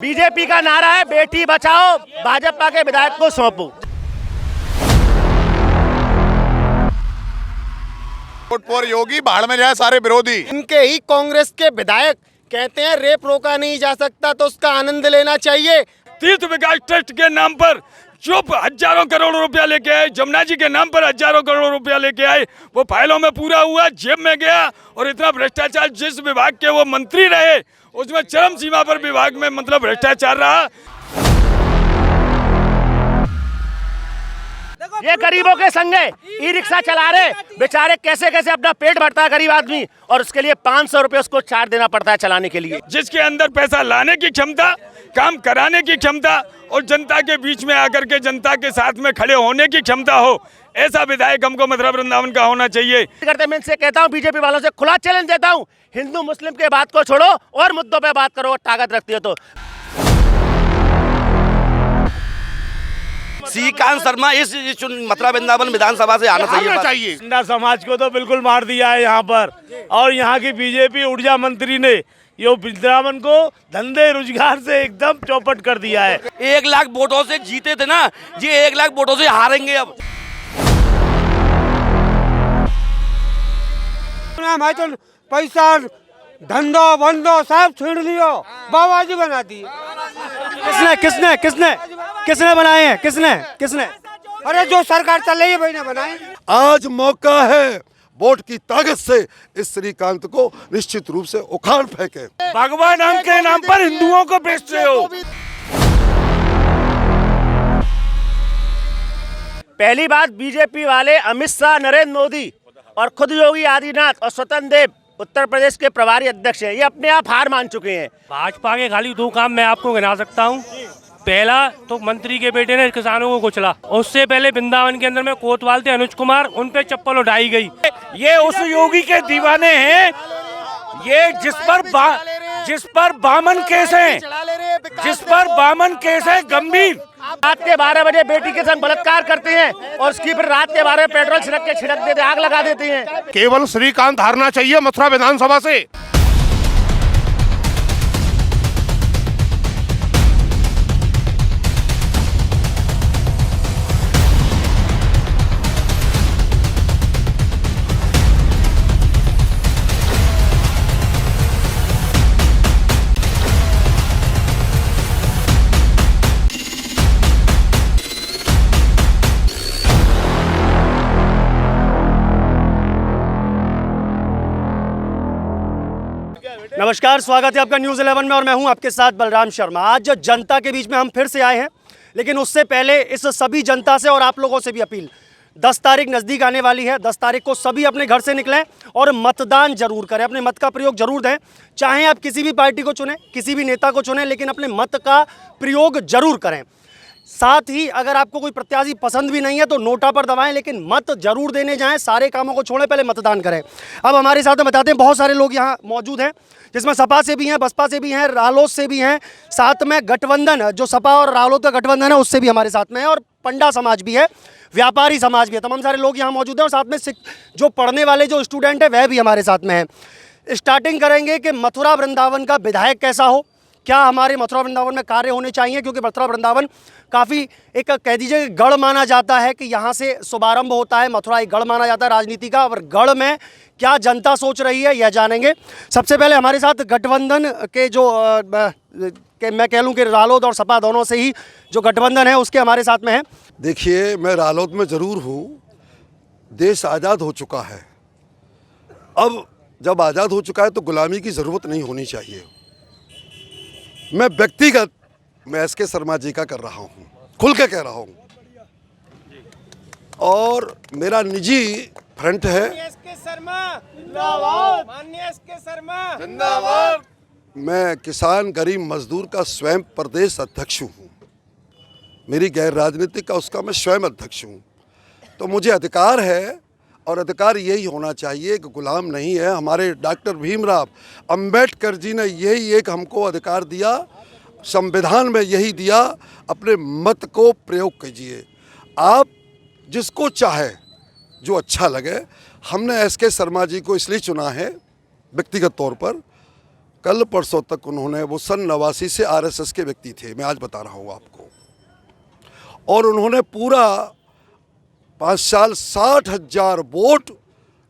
BJP का नारा है बेटी बचाओ, भाजपा के विधायक को सौंपो। वोट फॉर योगी, भाड़ में जाए सारे विरोधी। इनके ही कांग्रेस के विधायक कहते हैं रेप रोका नहीं जा सकता तो उसका आनंद लेना चाहिए। तीर्थ विकास ट्रस्ट के नाम पर जो हजारों करोड़ रुपया लेके आए, जमुना जी के नाम पर हजारों करोड़ रुपया लेके आए, वो फाइलों में पूरा हुआ, जेब में गया। और इतना भ्रष्टाचार जिस विभाग के वो मंत्री रहे उसमें चरम सीमा पर विभाग में मतलब भ्रष्टाचार रहा। ये गरीबों के संगे ई रिक्शा चला रहे बेचारे, कैसे कैसे अपना पेट भरता है गरीब आदमी, और उसके लिए 500 रुपए उसको चार्ज देना पड़ता है चलाने के लिए। जिसके अंदर पैसा लाने की क्षमता, काम कराने की क्षमता और जनता के बीच में आकर के जनता के साथ में खड़े होने की क्षमता हो, ऐसा विधायक हमको मथुरा वृंदावन का होना चाहिए। करते मैं इनसे कहता हूँ, बीजेपी वालों से खुला चैलेंज देता हूँ, हिंदू मुस्लिम के बात को छोड़ो और मुद्दों पे बात करो, ताकत रखती हो तो। श्रीकांत शर्मा इस मथुरा वृंदावन विधानसभा से आना चाहिए। इंडा समाज को तो बिल्कुल मार दिया है यहाँ पर, और यहाँ की बीजेपी ऊर्जा मंत्री ने ये वृंदावन को धंधे रोजगार से एकदम चौपट कर दिया है। 1 लाख वोटों से जीते थे ना, ये 1 लाख वोटों से हारेंगे अब। हमारे तो पैसा धंधो बंदो सब छीन लियो, बाबाजी बना दी। किसने बनाए हैं? किसने? अरे जो सरकार चल रही है भाई ने बनाए। आज मौका है वोट की ताकत से इस श्रीकांत को निश्चित रूप से उखाड़ फेंके। भगवान नाम के नाम पर हिंदुओं को बेचते हो। पहली बात, बीजेपी वाले अमित शाह, नरेंद्र मोदी और खुद योगी आदित्यनाथ और स्वतंत्र देव उत्तर प्रदेश के प्रभारी अध्यक्ष हैं, ये अपने आप हार मान चुके हैं। भाजपा के खाली 2 काम मैं आपको गिना सकता हूँ। पहला तो मंत्री के बेटे ने किसानों को कुचला, उससे पहले वृंदावन के अंदर में कोतवाल थे अनुज कुमार, उन पे चप्पल उठाई गई। ये उस योगी के दीवाने हैं, ये जिस पर बामन केस है गंभीर। रात के 12 बजे बेटी के संग बलात्कार करते हैं और उसकी फिर रात के 12 पेट्रोल छिड़क देते, आग लगा देते हैं। केवल श्रीकांत हारना चाहिए मथुरा विधानसभा से। नमस्कार, स्वागत है आपका न्यूज़ 11 में और मैं हूं आपके साथ बलराम शर्मा। आज जनता के बीच में हम फिर से आए हैं, लेकिन उससे पहले इस सभी जनता से और आप लोगों से भी अपील, 10 तारीख नज़दीक आने वाली है। 10 तारीख को सभी अपने घर से निकलें और मतदान जरूर करें, अपने मत का प्रयोग जरूर दें। चाहे आप किसी भी पार्टी को चुनें, किसी भी नेता को चुनें, लेकिन अपने मत का प्रयोग जरूर करें। साथ ही अगर आपको कोई प्रत्याशी पसंद भी नहीं है तो नोटा पर दबाएं, लेकिन मत जरूर देने जाएं। सारे कामों को छोड़ें, पहले मतदान करें। अब हमारे साथ बताते हैं, बहुत सारे लोग यहाँ मौजूद हैं, जिसमें सपा से भी हैं, बसपा से भी हैं, रालोद से भी हैं, साथ में गठबंधन जो सपा और रालोद का गठबंधन है उससे भी हमारे साथ में है, और पंडा समाज भी है, व्यापारी समाज भी है। तमाम सारे लोग यहाँ मौजूद हैं और साथ में जो पढ़ने वाले जो स्टूडेंट है वह भी हमारे साथ में है। स्टार्टिंग करेंगे कि मथुरा वृंदावन का विधायक कैसा हो, क्या हमारे मथुरा वृंदावन में कार्य होने चाहिए, क्योंकि मथुरा वृंदावन काफ़ी एक कह दीजिए गढ़ माना जाता है कि यहाँ से शुभारंभ होता है। मथुरा एक गढ़ माना जाता है राजनीति का, और गढ़ में क्या जनता सोच रही है यह जानेंगे। सबसे पहले हमारे साथ गठबंधन के जो मैं कह लूँ कि रालोद और सपा दोनों से ही जो गठबंधन है उसके हमारे साथ में है। देखिए, मैं रालोद में ज़रूर हूँ। देश आज़ाद हो चुका है, अब जब आज़ाद हो चुका है तो गुलामी की ज़रूरत नहीं होनी चाहिए। मैं व्यक्तिगत एसके शर्मा जी का कर रहा हूँ, खुल के कह रहा हूँ, और मेरा निजी फ्रंट है। मैं किसान गरीब मजदूर का स्वयं प्रदेश अध्यक्ष हूँ, मेरी गैर राजनीतिक का उसका मैं स्वयं अध्यक्ष हूँ। तो मुझे अधिकार है, और अधिकार यही होना चाहिए कि गुलाम नहीं है। हमारे डॉक्टर भीमराव अंबेडकर जी ने यही एक हमको अधिकार दिया, संविधान में यही दिया, अपने मत को प्रयोग कीजिए, आप जिसको चाहे जो अच्छा लगे। हमने एसके शर्मा जी को इसलिए चुना है व्यक्तिगत तौर पर, कल परसों तक उन्होंने, वो सन 89 से आरएसएस के व्यक्ति थे, मैं आज बता रहा हूँ आपको, और उन्होंने पूरा 5 साल 60,000 वोट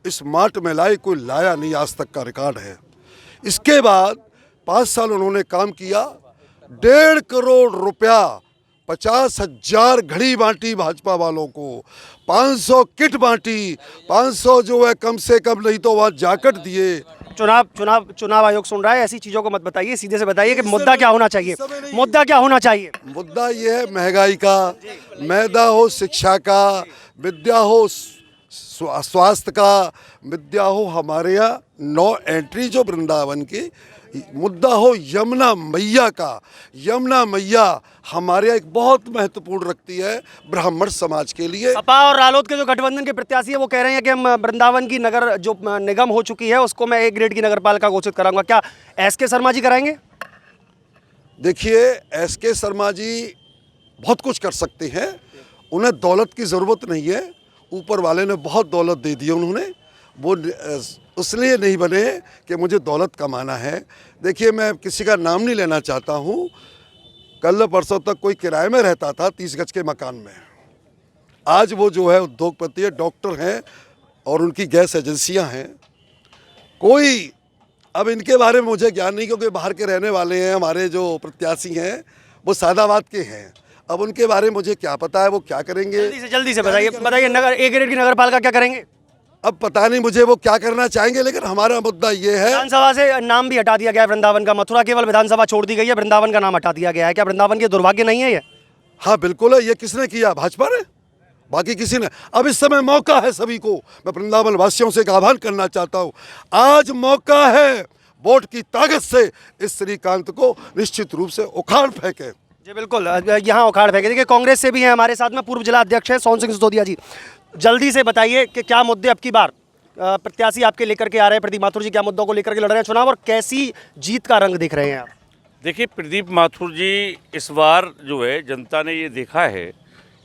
इस मार्ट में लाए, कोई लाया नहीं, आज तक का रिकॉर्ड है। इसके बाद 5 साल उन्होंने काम किया, 1.5 करोड़ रुपया, 50,000 घड़ी बांटी भाजपा वालों को, 500 किट बांटी, 500 जो है कम से कम नहीं तो वहाँ जाकट दिए। चुनाव आयोग सुन रहा है, ऐसी चीजों को मत बताइए, सीधे से बताइए कि मुद्दा क्या होना चाहिए, मुद्दा क्या होना चाहिए। मुद्दा ये है महंगाई का, मैदा हो शिक्षा का, विद्या हो स्वास्थ्य का, विद्या हो हमारे यहाँ नो एंट्री जो वृंदावन की, मुद्दा हो यमुना मैया का। यमुना मैया हमारे यहाँ एक बहुत महत्वपूर्ण रखती है ब्राह्मण समाज के लिए। सपा और रालोद के जो गठबंधन के प्रत्याशी है वो कह रहे हैं कि हम वृंदावन की नगर जो निगम हो चुकी है उसको मैं A ग्रेड की नगर पालिका घोषित कराऊंगा। क्या SK शर्मा जी कराएंगे? देखिए, SK शर्मा जी बहुत कुछ कर सकते हैं, उन्हें दौलत की ज़रूरत नहीं है, ऊपर वाले ने बहुत दौलत दे दी उन्होंने, वो इसलिए नहीं बने कि मुझे दौलत कमाना है। देखिए, मैं किसी का नाम नहीं लेना चाहता हूँ, कल परसों तक कोई किराए में रहता था 30 गज के मकान में, आज वो जो है उद्योगपति है, डॉक्टर हैं और उनकी गैस एजेंसियां हैं। कोई अब इनके बारे में मुझे ज्ञान नहीं, क्योंकि बाहर के रहने वाले हैं, हमारे जो प्रत्याशी हैं वो सादाबाद के हैं, अब उनके बारे में मुझे क्या पता है वो क्या करेंगे। जल्दी से बताइए नगर A ग्रेड की नगर पालिका क्या करेंगे? अब पता नहीं मुझे वो क्या करना चाहेंगे, लेकिन हमारा मुद्दा ये है, विधानसभा से नाम भी हटा दिया गया है वृंदावन का, मथुरा केवल विधानसभा छोड़ दी गई है, वृंदावन का नाम हटा दिया गया है। क्या वृंदावन के दुर्भाग्य नहीं है ये? हाँ बिल्कुल है। ये किसने किया? भाजपा ने, बाकी किसी ने। अब इस समय मौका है सभी को, मैं वृंदावन वासियों से एक आह्वान करना चाहता हूँ, आज मौका है वोट की ताकत से इस श्रीकांत को निश्चित रूप से उखाड़ फेंके। जी बिल्कुल, यहाँ उखाड़ फेंके। देखिए, कांग्रेस से भी हैं हमारे साथ में, पूर्व जिला अध्यक्ष हैं सोहन सिंह सिसोदिया जी। जल्दी से बताइए कि क्या मुद्दे अब की बार प्रत्याशी आपके लेकर के आ रहे हैं, प्रदीप माथुर जी क्या मुद्दों को लेकर के लड़ रहे हैं चुनाव, और कैसी जीत का रंग दिख रहे हैं आप? देखिए, प्रदीप माथुर जी इस बार जो है जनता ने ये देखा है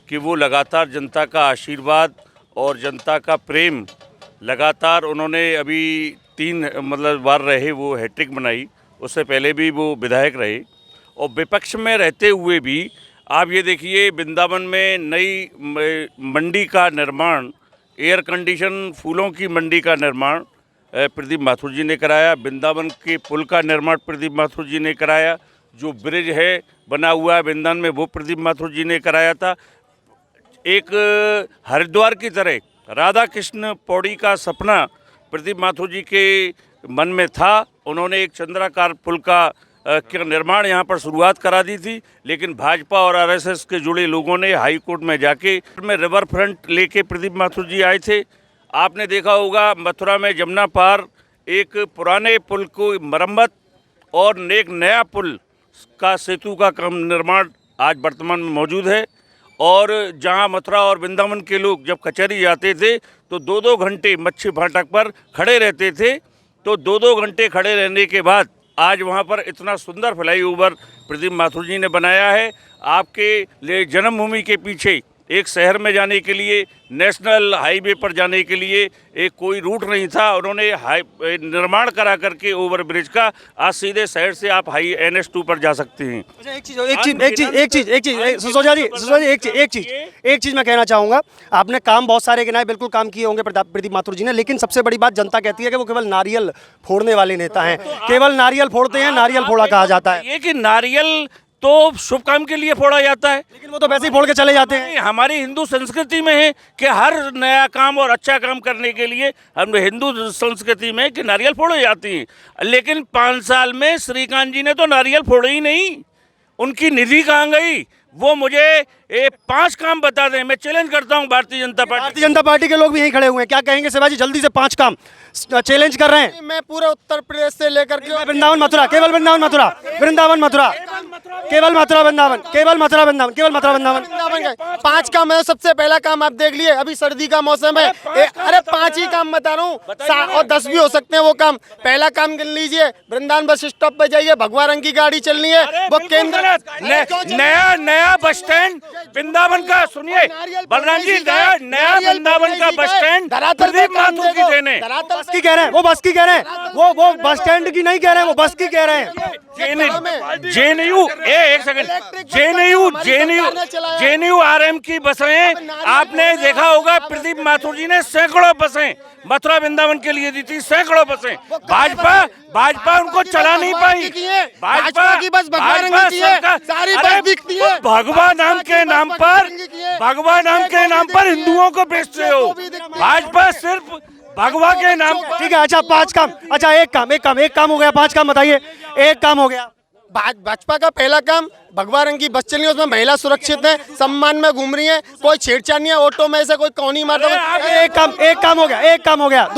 कि वो लगातार जनता का आशीर्वाद और जनता का प्रेम लगातार, उन्होंने अभी 3 बार रहे, वो हैट्रिक बनाई, उससे पहले भी वो विधायक रहे, और विपक्ष में रहते हुए भी आप ये देखिए वृंदावन में नई मंडी का निर्माण, एयर कंडीशन फूलों की मंडी का निर्माण प्रदीप माथुर जी ने कराया, वृंदावन के पुल का निर्माण प्रदीप माथुर जी ने कराया, जो ब्रिज है बना हुआ है वृंदावन में वो प्रदीप माथुर जी ने कराया था। एक हरिद्वार की तरह राधा कृष्ण पौड़ी का सपना प्रदीप माथुर जी के मन में था, उन्होंने एक चंद्राकार पुल का निर्माण यहाँ पर शुरुआत करा दी थी, लेकिन भाजपा और आरएसएस के जुड़े लोगों ने हाई कोर्ट में जाके में रिवर फ्रंट लेके प्रदीप माथुर जी आए थे। आपने देखा होगा मथुरा में जमुना पार एक पुराने पुल को मरम्मत और एक नया पुल का सेतु का काम निर्माण आज वर्तमान में मौजूद है, और जहां मथुरा और वृंदावन के लोग जब कचहरी जाते थे तो 2-2 घंटे मच्छी फाटक पर खड़े रहते थे, तो 2-2 घंटे खड़े रहने के बाद आज वहां पर इतना सुंदर फ्लाईओवर प्रदीप माथुर जी ने बनाया है। आपके लिए जन्मभूमि के पीछे एक शहर में जाने के लिए, नेशनल हाईवे पर जाने के लिए एक कोई रूट नहीं था, उन्होंने निर्माण करा करके ओवर ब्रिज का आज सीधे शहर से आप हाई NH2 पर जा सकते हैं। एक चीज सिसोदिया जी, एक चीज मैं कहना चाहूँगा, आपने काम बहुत सारे गिनाए, बिल्कुल काम किए होंगे प्रदीप माथुर जी ने, लेकिन सबसे बड़ी बात जनता कहती है कि वो केवल नारियल फोड़ने वाले नेता हैं, केवल नारियल फोड़ते हैं, नारियल फोड़ा कहा जाता है। ये कि नारियल तो शुभ काम के लिए फोड़ा जाता है, लेकिन वो तो वैसे ही फोड़ के चले जाते हैं। हमारी हिंदू संस्कृति में है कि हर नया काम और अच्छा काम करने के लिए हम हिंदू संस्कृति में कि नारियल फोड़े जाती हैं, लेकिन 5 साल में श्रीकांत जी ने तो नारियल फोड़े ही नहीं, उनकी निधि कहाँ गई? वो मुझे 5 काम बता दें, मैं चैलेंज करता हूँ भारतीय जनता पार्टी के लोग भी यहीं खड़े हुए हैं, क्या कहेंगे शिवाजी? जल्दी से 5 काम चैलेंज कर रहे हैं। मैं पूरे उत्तर प्रदेश से लेकर के वृंदावन मथुरा, केवल वृंदावन मथुरा, वृंदावन मथुरा, केवल मथुरा वृंदावन, केवल मथुरा वृंदावन, केवल मथुरा वृंदावन। 5 काम है। सबसे पहला काम आप देख लिए, अभी सर्दी का मौसम है, अरे 5 ही काम बता रहा हूँ, और 10 भी हो सकते हैं वो काम। पहला काम गिन लीजिए, वृंदावन बस स्टॉप पे जाइए, भगवा रंग की गाड़ी चलनी है, वो केंद्र नया बस स्टैंड वृंदावन का सुनिए बलराम जी, नया वृंदावन का बस स्टैंड प्रदीप माथुर की देन है। बस की कह रहे हैं, वो बस की कह रहे हैं, वो बस स्टैंड की नहीं कह रहे हैं, वो बस की कह रहे हैं। जेएनयू एक सेकंड, जेएनयू आरएम की बसें आपने देखा होगा, प्रदीप माथुर जी ने सैकड़ों बसें मथुरा वृंदावन के लिए दी थी, सैकड़ों बसें। भाजपा उनको चला नहीं पाई। भाजपा की बस भगवा की है, सारी बस बिकती है। भगवा नाम के नाम पर हिंदुओं को बेचते हो। भाजपा सिर्फ भगवा के नाम पर। ठीक है, अच्छा 5 काम, अच्छा एक काम हो गया, 5 काम बताइए। एक काम हो गया, भाजपा का पहला काम भगवा रंग की बस चल रही है, उसमें महिला सुरक्षित है, सम्मान में घूम रही है, कोई छेड़छाड़ नहीं है, ऑटो में से कोई कौनी मारता है। एक काम हो गया।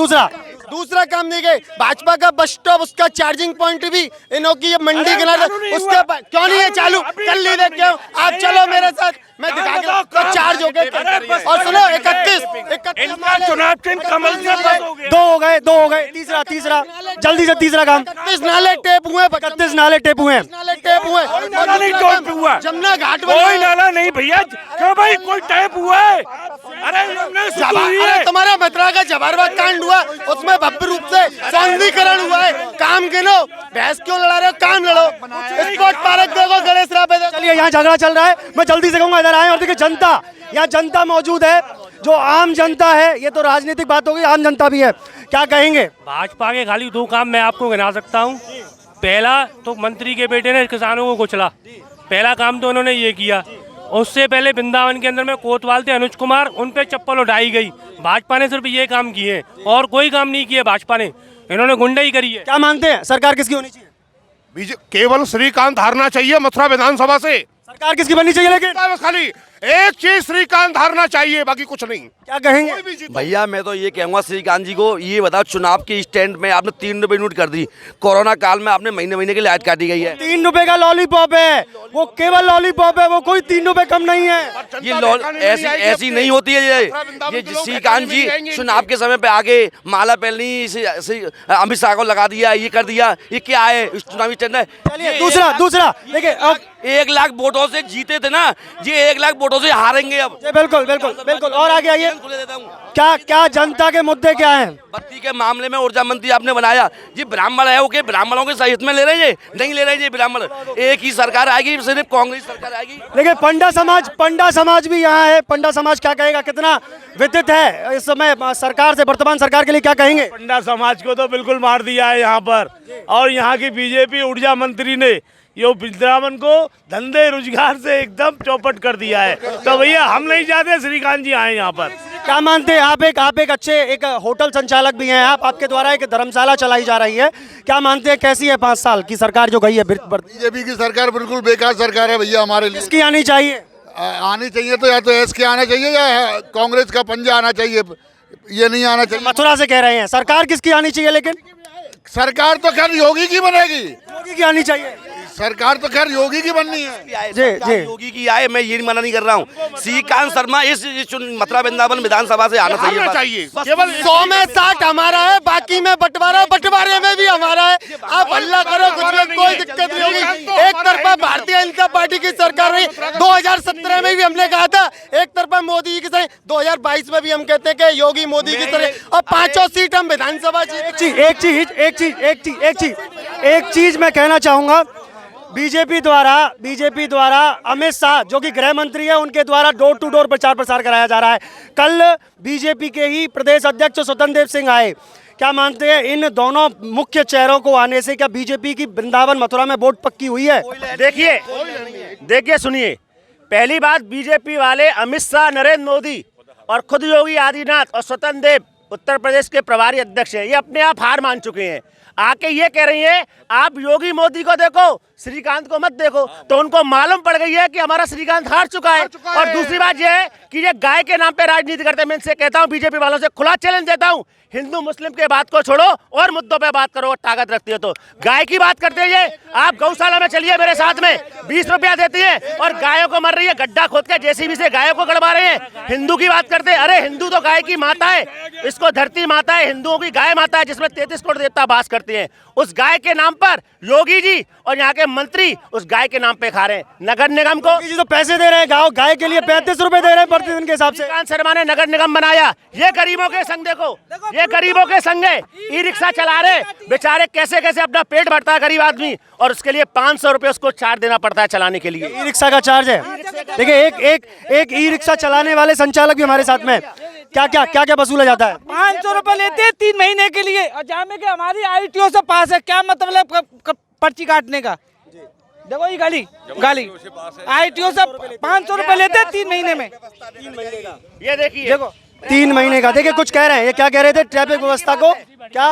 दूसरा काम नहीं गए, भाजपा का बस स्टॉप, उसका चार्जिंग पॉइंट भी इन्हों की ये मंडी के नाम उसके क्यों नहीं है चालू? कल नहीं देख के आप चलो मेरे साथ, मैं दिखा के तो चार्ज हो गए। और सुनो 31 चुनाव चिन्ह कमल के पास हो गए। दो हो गए। तीसरा जल्दी से तीसरा काम। 31 नाले टेप हुए, 31 नाले टेप हुए। जमुना घाट कोई नाला नहीं भैया, क्यों भाई कोई टैप हुआ है? अरे तुम्हारा मथुरा का जवाहरबाग कांड हुआ, उसमें भव्य रूप से सौंदर्यीकरण हुआ है। काम गिनो, बहस क्यों लड़ा रहे हो? काम लड़ो। स्कॉट पार्क देखो, गणेश रापे देखो। चलिए, यहाँ झगड़ा चल रहा है, मैं जल्दी से कहूंगा इधर आए। और देखिए जनता, यहाँ जनता मौजूद है, जो आम जनता है। ये तो राजनीतिक बात होगी, आम जनता भी है, क्या कहेंगे? भाजपा के खाली 2 काम मैं आपको गिना सकता हूँ। पहला तो मंत्री के बेटे ने किसानों को कुचला, पहला काम तो उन्होंने ये किया। उससे पहले वृंदावन के अंदर में कोतवाल थे अनुज कुमार, उन पे चप्पल उठाई गई। भाजपा ने सिर्फ ये काम किए और कोई काम नहीं किए भाजपा ने, इन्होंने गुंडाई करी है। क्या मानते हैं सरकार किसकी होनी चाहिए? केवल श्रीकांत हारना चाहिए मथुरा विधानसभा से। सरकार किसकी बननी चाहिए? लेकिन खाली एक चीज श्रीकांत हारना चाहिए, बाकी कुछ नहीं। क्या कहेंगे? भैया मैं तो ये कहूँगा श्रीकांत जी को, ये बताओ चुनाव के स्टैंड में आपने 3 रुपए नोट कर दी, कोरोना काल में आपने महीने के लाइट काटी गई है। 3 रुपए का लॉलीपॉप है, वो केवल लॉलीपॉप है, वो कोई 3 रुपए कम नहीं है। ये ऐसी नहीं होती है। ये श्रीकांत जी चुनाव के समय पे आगे माला पहननी, अमित शाह को लगा दिया, ये कर दिया, ये क्या है? चुनावी स्टैंड है। चलिए दूसरा देखिए, अब 1 लाख वोटों से जीते थे ना, ये 1 लाख वोटों से हारेंगे अब। बिल्कुल। और आगे आइए, क्या जनता के मुद्दे क्या हैं? बत्ती के मामले में ऊर्जा मंत्री आपने बनाया, ये ब्राह्मण है, ओके, ब्राह्मणों के सहित में ले रहे हैं, नहीं ले रहे हैं ब्राह्मण। एक ही सरकार आएगी, सिर्फ कांग्रेस सरकार आएगी। लेकिन पंडा समाज भी यहाँ है। पंडा समाज क्या कहेगा? कितना विदित है इस समय सरकार से, वर्तमान सरकार के लिए क्या कहेंगे? पंडा समाज को तो बिल्कुल मार दिया है यहाँ पर, और यहाँ की बीजेपी ऊर्जा मंत्री ने यो वृंदावन को धंधे रोजगार से एकदम चौपट कर दिया है। तो भैया हम नहीं चाहते श्रीकांत जी आए यहाँ पर। क्या मानते हैं आप? एक अच्छे एक होटल संचालक भी हैं आप, आपके द्वारा एक धर्मशाला चलाई जा रही है, क्या मानते हैं कैसी है 5 साल की सरकार जो गई है? बीजेपी की सरकार बिल्कुल बेकार सरकार है भैया हमारे लिए। किसकी आनी चाहिए? आनी चाहिए तो या तो एस के आना चाहिए या कांग्रेस का पंजा आना चाहिए, ये नहीं आना चाहिए। मथुरा से कह रहे हैं सरकार किसकी आनी चाहिए? लेकिन सरकार तो खैर योगी की बनेगी। योगी की आनी चाहिए सरकार, तो खैर योगी की बननी है। जी योगी की आए, मैं ये मना नहीं कर रहा हूँ। श्रीकांत शर्मा इस मथुरा वृंदावन विधानसभा से आना चाहिए। केवल 100 में 60 हमारा है, बाकी में बंटवारे में भी हमारा है। आप हल्ला करो, कुछ में कोई दिक्कत नहीं होगी। एक तरफा भारतीय जनता पार्टी की सरकार रही, 2017 में भी हमने कहा था एक तरफा मोदी जी की तरह, 2022 में भी हम कहते हैं कि योगी मोदी की तरह, और 5 सीट हम विधानसभा। एक चीज मैं कहना चाहूंगा, बीजेपी द्वारा अमित शाह जो कि गृह मंत्री है, उनके द्वारा डोर टू डोर प्रचार प्रसार कराया जा रहा है। कल बीजेपी के ही प्रदेश अध्यक्ष स्वतंत्र देव सिंह आए, क्या मानते हैं इन दोनों मुख्य चेहरों को आने से क्या बीजेपी की वृंदावन मथुरा में वोट पक्की हुई है? देखिए सुनिए, पहली बात, बीजेपी वाले अमित शाह, नरेंद्र मोदी और खुद योगी आदित्यनाथ और स्वतंत्र देव उत्तर प्रदेश के प्रभारी अध्यक्ष हैं, ये अपने आप हार मान चुके हैं। आके ये कह रही है आप योगी मोदी को देखो, श्रीकांत को मत देखो, तो उनको मालूम पड़ गई है कि हमारा श्रीकांत हार चुका है। और दूसरी बात यह है कि ये गाय के नाम पे राजनीति करते हैं। मैं इनसे कहता हूँ, बीजेपी वालों से खुला चैलेंज देता हूँ, हिंदू मुस्लिम के बात को छोड़ो और मुद्दों पे बात करो, ताकत रखती है तो। गाय की बात करते हैं ये, आप गौशाला में चलिए मेरे साथ में, 20 रुपया देती है और गायों को मर रही है, गड्ढा खोद के जेसीबी से गायों को गड़वा रहे हैं। हिंदू की बात करते हैं, अरे हिंदू तो गाय की माता है, इसको धरती माता है, हिंदुओं की गाय माता है, जिसमें 33 करोड़ देवता वास करते हैं। उस गाय के नाम पर योगी जी और यहाँ के मंत्री उस गाय के नाम पे खा रहे हैं। नगर निगम को जी तो पैसे दे रहे हैं, गाँव गाय के लिए 35 रुपए दे रहे हैं प्रतिदिन के हिसाब से। श्रीकांत शर्मा ने नगर निगम बनाया, ये गरीबों के संग, देखो ये गरीबों के संग है। ई रिक्शा चला रहे बेचारे, कैसे कैसे अपना पेट भरता है गरीब आदमी, और उसके लिए 500 रुपए उसको चार्ज देना पड़ता है चलाने के लिए। ई रिक्शा का चार्ज है। देखिए एक ई रिक्शा चलाने वाले संचालक भी हमारे साथ में, क्या वसूला जाता है? 500 रुपए लेते हैं 3 महीने के लिए, और जहाँ में कि हमारी ITO से पास है, क्या मतलब पर्ची काटने का। देखो ये गाली ITO से 500 रुपए लेते हैं 3 महीने में। ये देखिए, देखो 3 महीने का। देखिए कुछ कह रहे हैं, ये क्या कह रहे थे ट्रैफिक व्यवस्था को? क्या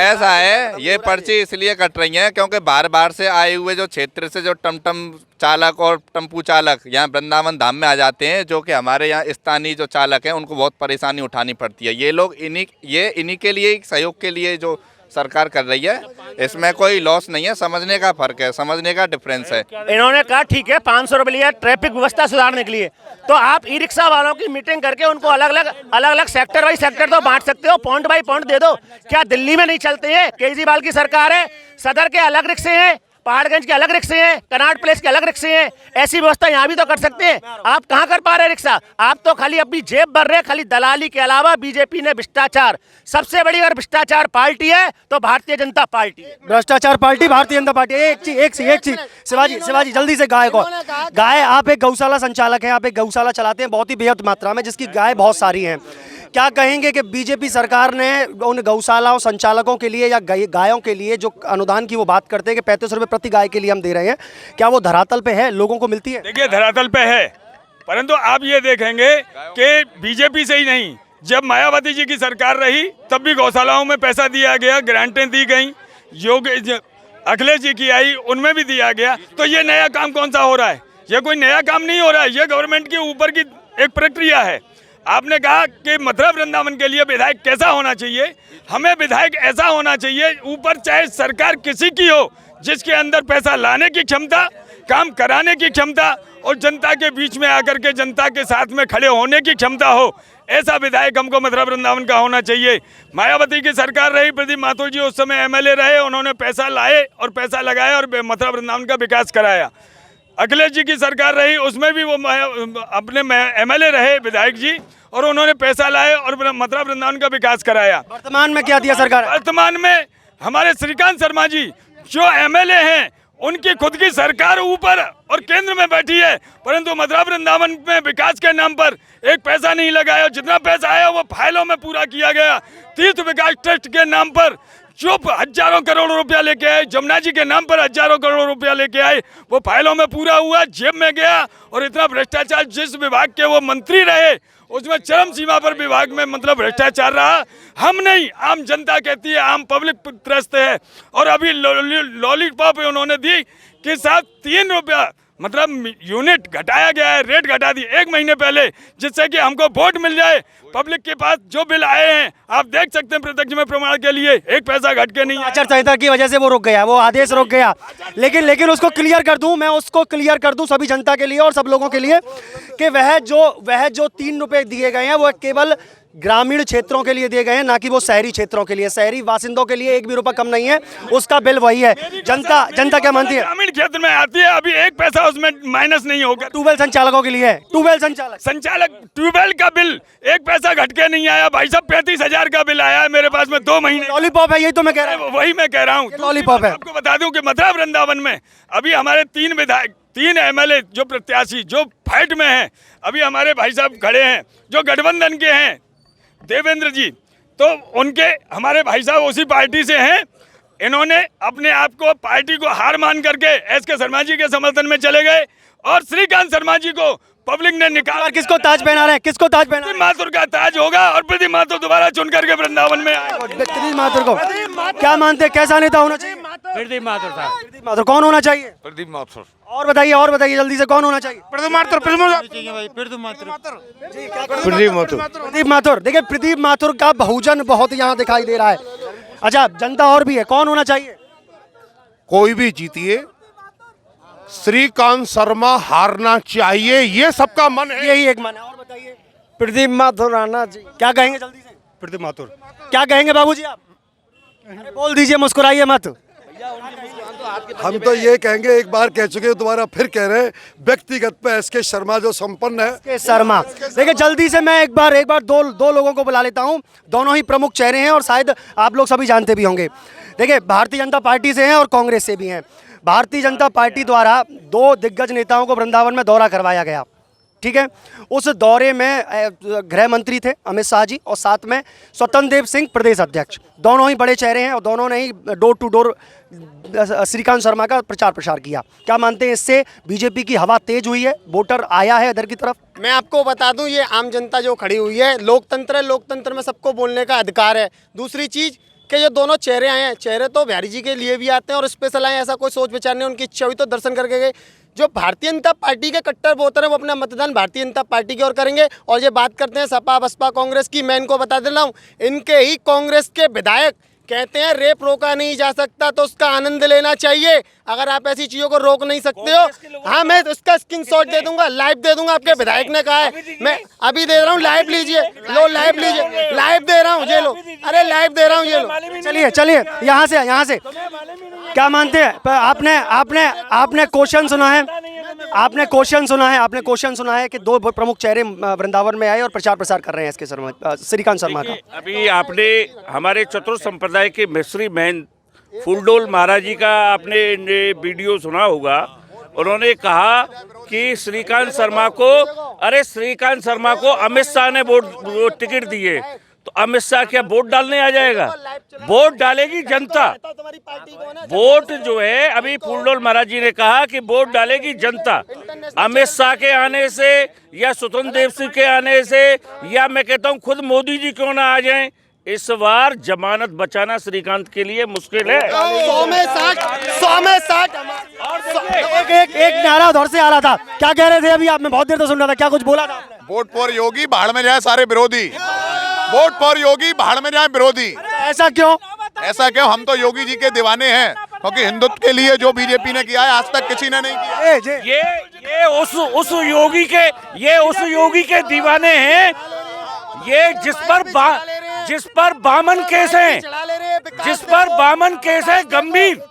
ऐसा है, ये पर्ची इसलिए कट रही है क्योंकि बार बार से आए हुए जो क्षेत्र से जो टमटम चालक और टेम्पू चालक यहाँ वृंदावन धाम में आ जाते हैं, जो कि हमारे यहाँ स्थानीय जो चालक हैं उनको बहुत परेशानी उठानी पड़ती है। ये लोग इन्हीं के लिए, सहयोग के लिए जो सरकार कर रही है, इसमें कोई लॉस नहीं है। समझने का फर्क है, समझने का डिफरेंस है। इन्होंने कहा ठीक है 500 रुपए लिया ट्रैफिक व्यवस्था सुधारने के लिए, तो आप ई रिक्शा वालों की मीटिंग करके उनको अलग अलग सेक्टर बाई सेक्टर तो बांट सकते हो, पॉइंट बाई पॉइंट दे दो। क्या दिल्ली में नहीं चलते हैं? केजरीवाल की सरकार है, सदर के अलग रिक्शे हैं, पहाड़गंज के अलग रिक्शे हैं, कनाट प्लेस के अलग रिक्शे हैं। ऐसी व्यवस्था यहाँ भी तो कर सकते हैं। आप कहाँ कर पा रहे हैं रिक्शा? आप तो खाली अपनी जेब भर रहे हैं, खाली दलाली के अलावा। बीजेपी ने भ्रष्टाचार, सबसे बड़ी अगर भ्रष्टाचार पार्टी है तो भारतीय जनता पार्टी है। भ्रष्टाचार पार्टी भारतीय जनता पार्टी। एक चीज शिवाजी जल्दी से गाय को, गाय आप एक गौशाला संचालक हैं, आप एक गौशाला चलाते हैं बहुत ही बेहद मात्रा में, जिसकी गाय बहुत सारी हैं। क्या कहेंगे कि बीजेपी सरकार ने उन गौशालाओं संचालकों के लिए या गायों के लिए जो अनुदान की वो बात करते हैं कि 35 रुपए प्रति गाय के लिए हम दे रहे हैं, क्या वो धरातल पे है, लोगों को मिलती है? देखिए धरातल पे है, परंतु आप ये देखेंगे कि बीजेपी से ही नहीं, जब मायावती जी की सरकार रही तब भी गौशालाओं में पैसा दिया गया, ग्रांटें दी गई। अखिलेश जी की आई, उनमें भी दिया गया। तो ये नया काम कौन सा हो रहा है? ये कोई नया काम नहीं हो रहा है, ये गवर्नमेंट के ऊपर की एक प्रक्रिया है। आपने कहा कि मथुरा वृंदावन के लिए विधायक कैसा होना चाहिए? हमें विधायक ऐसा होना चाहिए, ऊपर चाहे सरकार किसी की हो, जिसके अंदर पैसा लाने की क्षमता, काम कराने की क्षमता और जनता के बीच में आकर के जनता के साथ में खड़े होने की क्षमता हो। ऐसा विधायक हमको मथुरा वृंदावन का होना चाहिए। मायावती की सरकार रही, प्रदीप माथुर जी उस समय MLA रहे, उन्होंने पैसा लाए और पैसा लगाया और मथुरा वृंदावन का विकास कराया। अखिलेश जी की सरकार रही, उसमें भी वो अपने MLA रहे विधायक जी, और उन्होंने पैसा लाए और मथुरा वृंदावन का विकास कराया। वर्तमान में क्या दिया सरकार? वर्तमान में हमारे श्रीकांत शर्मा जी जो MLA हैं, उनकी खुद की सरकार ऊपर और केंद्र में बैठी है, परंतु मथुरा वृंदावन में विकास के नाम पर एक पैसा नहीं लगाया। जितना पैसा आया वो फाइलों में पूरा किया गया। तीर्थ विकास ट्रस्ट के नाम पर जो हजारों करोड़ रुपया लेके आए, जमुना जी के नाम पर हजारों करोड़ रुपया लेके आए, वो फाइलों में पूरा हुआ, जेब में गया। और इतना भ्रष्टाचार, जिस विभाग के वो मंत्री रहे उसमें चरम सीमा पर विभाग में मतलब भ्रष्टाचार रहा। हम नहीं, आम जनता कहती है, आम पब्लिक त्रस्त है। और अभी लॉलीपॉप उन्होंने दी कि साथ 3 रुपया मतलब यूनिट घटाया गया है, रेट घटा दी 1 महीने पहले, जिससे कि हमको वोट मिल जाए। पब्लिक के पास जो बिल आए हैं आप देख सकते हैं, प्रत्यक्ष में प्रमाण के लिए 1 पैसा घट के नहीं। आचार संहिता की वजह से वो रुक गया, वो आदेश रुक गया। लेकिन उसको क्लियर कर दूं, मैं उसको क्लियर कर दूं सभी जनता के लिए और सब लोगों के लिए कि वह जो 3 रुपए दिए गए हैं वो केवल ग्रामीण क्षेत्रों के लिए दिए गए हैं, ना कि वो शहरी क्षेत्रों के लिए। शहरी बासिंदों के लिए 1 भी रुपया कम नहीं है, उसका बिल वही है। जनता क्या मानती है? ग्रामीण क्षेत्र में आती है, अभी 1 पैसा उसमें माइनस नहीं होगा। ट्यूबवेल संचालकों के लिए है, ट्यूबवेल संचालक ट्यूबवेल का बिल 1 पैसा घट के नहीं आया भाई साहब। 35,000 का बिल आया है मेरे पास में 2 महीने। लॉलीपॉप है, यही तो मैं कह रहा हूँ, वही मैं कह रहा हूँ, लॉलीपॉप है। आपको बता दूं कि मथुरा वृंदावन में अभी हमारे 3 विधायक, 3 MLA जो प्रत्याशी जो फाइट में हैं, अभी हमारे भाई साहब खड़े हैं जो गठबंधन के हैं, देवेंद्र जी, तो उनके हमारे भाई साहब उसी पार्टी से हैं। इन्होंने अपने आप को पार्टी को हार मान करके SK शर्मा जी के समर्थन में चले गए और श्रीकांत शर्मा जी को पब्लिक ने निकाला। किसको ताज पहना रहे हैं? किसको ताज पहना? प्रदीप माथुर का ताज होगा और प्रदीप माथुर दोबारा चुन करके वृंदावन में आए। प्रदीप माथुर को क्या मानते हैं, कैसा नेता होना चाहिए? प्रदीप माथुर साहब। प्रदीप माथुर कौन होना चाहिए? प्रदीप माथुर। और बताइए जल्दी से, कौन होना चाहिए? प्रदीप माथुर। प्रदीप माथुर। देखिए प्रदीप माथुर का बहुजन बहुत यहाँ दिखाई दे रहा है। अच्छा, जनता और भी है, कौन होना चाहिए? कोई भी जीतिए, श्रीकांत शर्मा हारना चाहिए, ये सबका मन है, यही एक मन है। और बताइए। प्रदीप माथुर आना जी। क्या कहेंगे जल्दी से? प्रदीप माथुर। क्या कहेंगे बाबूजी आप? अरे बोल दीजिए, मुस्कुराइए मत। हम तो ये कहेंगे, एक बार कह चुके हैं, दोबारा फिर कह रहे हैं, व्यक्तिगत पे एसके शर्मा जो संपन्न है। के शर्मा, देखिए जल्दी से मैं एक बार दो लोगों को बुला लेता हूं। दोनों ही प्रमुख चेहरे हैं और शायद आप लोग सभी जानते भी होंगे। देखिए भारतीय जनता पार्टी से हैं और कांग्रेस से भी हैं। भारतीय जनता पार्टी द्वारा 2 दिग्गज नेताओं को वृंदावन में दौरा करवाया गया, ठीक है। उस दौरे में गृह मंत्री थे अमित शाह जी और साथ में स्वतंत्र देव सिंह प्रदेश अध्यक्ष। दोनों ही बड़े चेहरे हैं और दोनों ने ही door to door Shrikant Sharma का प्रचार प्रसार किया। क्या मानते हैं इससे बीजेपी की हवा तेज हुई है, वोटर आया है इधर की तरफ? मैं आपको बता दूं, ये आम जनता जो खड़ी हुई है, लोकतंत्र है, लोकतंत्र में सबको बोलने का अधिकार है। दूसरी चीज़ कि जो दोनों चेहरे आए हैं, चेहरे तो बिहारी जी के लिए भी आते हैं और स्पेशल आए, ऐसा कोई सोच विचार नहीं, उनकी इच्छा हुई तो दर्शन करके गए। जो भारतीय जनता पार्टी के कट्टर वोटर हैं वो अपना मतदान भारतीय जनता पार्टी की ओर करेंगे। और ये बात करते हैं सपा बसपा कांग्रेस की, मैं इनको बता दे रहा हूँ, इनके ही कांग्रेस के विधायक कहते हैं रेप रोका नहीं जा सकता तो उसका आनंद लेना चाहिए। अगर आप ऐसी चीज़ों को रोक नहीं सकते हो, हाँ मैं उसका स्क्रीनशॉट दे दूंगा, लाइव दे दूंगा। आपके विधायक ने कहा है, मैं अभी दे रहा हूँ, लाइव लीजिए, लो लाइव लीजिए, लाइव दे रहा हूँ, ये लो, अरे लाइव दे रहा हूँ, ये लो। चलिए यहाँ से क्या मानते हैं? आपने क्वेश्चन सुना है, आपने क्वेश्चन सुना है कि 2 प्रमुख चेहरे वृंदावन में आए और प्रचार प्रसार कर रहे हैं इसके शर्मा, श्रीकांत शर्मा का। अभी आपने हमारे चतुर संप्रदाय के मिस्री महंत फूलडोल महाराज जी का आपने वीडियो सुना होगा। उन्होंने कहा कि श्रीकांत शर्मा को अमित शाह ने वोट टिकट दिए, तो अमित शाह क्या वोट डालने आ जाएगा? वोट डालेगी जनता। वोट जो है, अभी फूलडोल महाराज जी ने कहा कि वोट डालेगी जनता। अमित शाह के आने से या स्वतंत्र देव सिंह के आने से, या मैं कहता हूँ खुद मोदी जी क्यों ना आ जाएं, इस बार जमानत बचाना श्रीकांत के लिए मुश्किल है। 100 में 60 एक नारा उधर से आ रहा था, क्या कह रहे थे अभी? आपने बहुत देर तो सुन रहा था, क्या कुछ बोला था आपने? वोट फॉर योगी, भाड़ में जाए सारे विरोधी। वोट फॉर योगी, भाड़ में जाए विरोधी। ऐसा क्यों? हम तो योगी जी के दीवाने हैं, क्योंकि हिंदुत्व के लिए जो बीजेपी ने किया है आज तक किसी ने नहीं किया। ये उस योगी के दीवाने हैं, ये जिस पर बामन केस है गंभीर,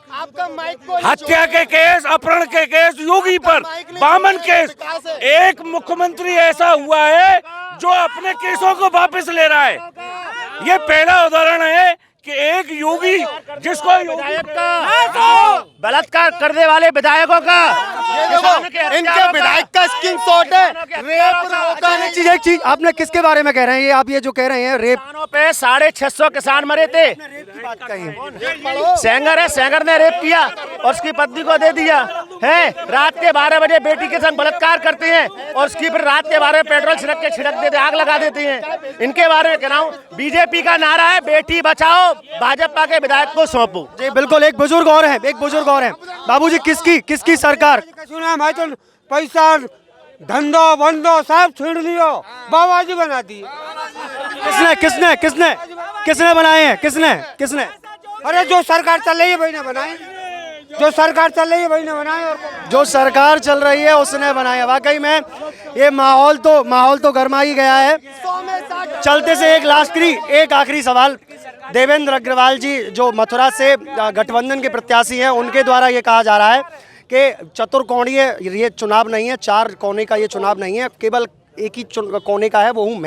हत्या के केस, अपहरण के केस, योगी पर बामन केस। एक मुख्यमंत्री ऐसा हुआ है जो अपने केसों को वापस ले रहा है। ये पहला उदाहरण है कि एक योगी जिसको बलात्कार करने वाले विधायकों का, इनके विधायक का स्क्रीनशॉट है, रेप रोका नहीं। एक चीज आपने किसके बारे में कह रहे हैं? ये आप ये जो कह रहे हैं रेप पे 650 किसान मरे थे। सेंगर ने रेप किया और उसकी पत्नी को दे दिया है। रात के 12 बजे बेटी के संग बलात्कार करते हैं और उसकी फिर रात के 12 पेट्रोल छिड़क देते, आग लगा देते हैं। इनके बारे में कह रहा हूँ, बीजेपी का नारा है बेटी बचाओ, भाजपा के विधायक को सौंपो। जी बिल्कुल। एक बुजुर्ग और हैं, बाबूजी, किसकी सरकार? सुना भाई, तो पैसा धंधो बंदो सब छीन लियो, बाबा जी बना दिए। किसने बनाए हैं? किसने? अरे जो सरकार चल रही है भाई ने बनाए, जो सरकार चल रही है भाई ने बनाए, और जो सरकार चल रही है उसने बनाया। वाकई में ये माहौल तो गर्मा ही गया है। चलते से एक आखिरी सवाल, देवेंद्र अग्रवाल जी जो मथुरा से गठबंधन के प्रत्याशी हैं, उनके द्वारा ये कहा जा रहा है कि चतुर्कोणीय ये चुनाव नहीं है, 4 कोने का ये चुनाव नहीं है, केवल एक ही कोने का है, वो हूँ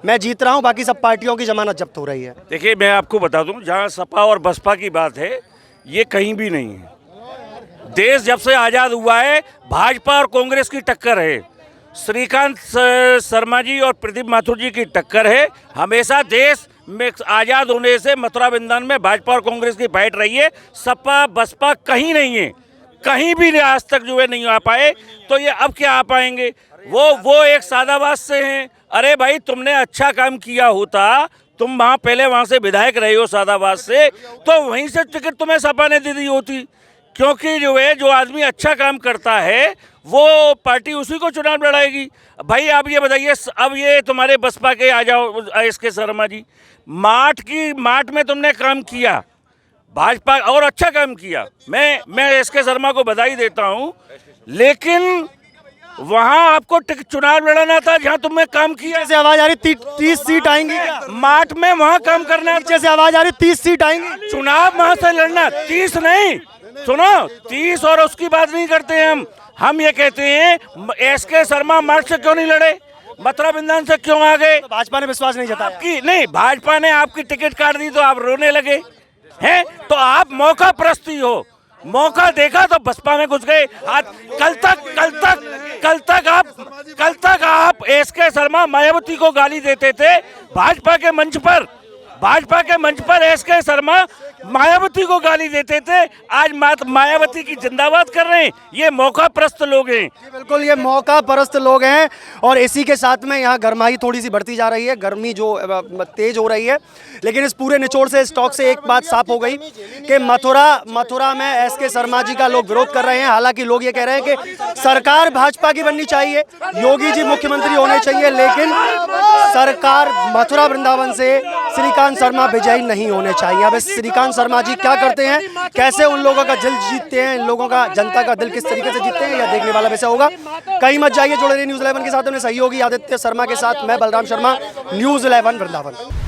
मैं जीत रहा हूँ, बाकी सब पार्टियों की जमानत जब्त हो रही है। देखिए मैं आपको बता दूं, जहां सपा और बसपा की बात है, ये कहीं भी नहीं है। देश जब से आज़ाद हुआ है, भाजपा और कांग्रेस की टक्कर है। श्रीकांत शर्मा जी और प्रदीप माथुर जी की टक्कर है। हमेशा देश में आज़ाद होने से मथुरा वृंदावन में भाजपा और कांग्रेस की फाइट रही है। सपा बसपा कहीं नहीं है, कहीं भी आज तक जो है नहीं आ पाए, तो ये अब क्या आ पाएंगे? वो एक सादाबाज से हैं। अरे भाई, तुमने अच्छा काम किया होता, तुम पहले वहाँ से विधायक रहे हो सादाबाद से, तो वहीं से टिकट तुम्हें सपा ने दे दी होती। क्योंकि जो आदमी अच्छा काम करता है वो पार्टी उसी को चुनाव लड़ाएगी। भाई आप ये बताइए, अब ये तुम्हारे बसपा के आ जाओ एसके शर्मा जी, मार्ट में तुमने काम किया, भाजपा और अच्छा काम किया, मैं एसके शर्मा को बधाई देता हूँ, लेकिन वहाँ आपको चुनाव लड़ाना था जहाँ तुमने काम किया। से आवाज आ रही 30 सीट आएंगी क्या? मार्ट में वहाँ काम करना, नीचे से आवाज आ रही 30 सीट आएंगी। चुनाव वहाँ से लड़ना, 30 नहीं, सुनो 30 और उसकी बात नहीं करते हैं हम ये कहते हैं एसके शर्मा मर्द से क्यों नहीं लड़े, मथुरा वृंदावन से क्यों आ गए? भाजपा ने विश्वास नहीं जताया आपकी नहीं, भाजपा ने आपकी टिकट काट दी तो आप रोने लगे हैं। तो आप मौका प्रस्ती हो, मौका देखा तो बसपा में घुस गए। आज कल तक आप एसके शर्मा मायावती को गाली देते थे भाजपा के मंच पर एसके शर्मा मायावती को गाली देते थे, आज मायावती की जिंदाबाद कर रहे हैं। ये मौका परस्त लोग हैं, बिल्कुल ये मौका परस्त लोग हैं। और इसी के साथ में यहाँ गर्माई थोड़ी सी बढ़ती जा रही है, गर्मी जो तेज हो रही है। लेकिन इस पूरे निचोड़ से, इस टॉक से एक बात साफ हो गई कि मथुरा में एसके शर्मा जी का लोग विरोध कर रहे हैं। हालांकि लोग ये कह रहे हैं कि सरकार भाजपा की बननी चाहिए, योगी जी मुख्यमंत्री होने चाहिए, लेकिन सरकार मथुरा वृंदावन से श्रीकांत शर्मा विजयी नहीं होने चाहिए। अब श्रीकांत शर्मा जी क्या करते हैं, कैसे उन लोगों का दिल जीतते हैं, इन लोगों का, जनता का दिल किस तरीके से जीतते हैं, यह देखने वाला विषय होगा। कहीं मत जाइए, जुड़े रहिए न्यूज़ 11 के साथ। अपने सहयोगी आदित्य शर्मा के साथ मैं बलराम शर्मा, न्यूज़ 11 वृंदावन।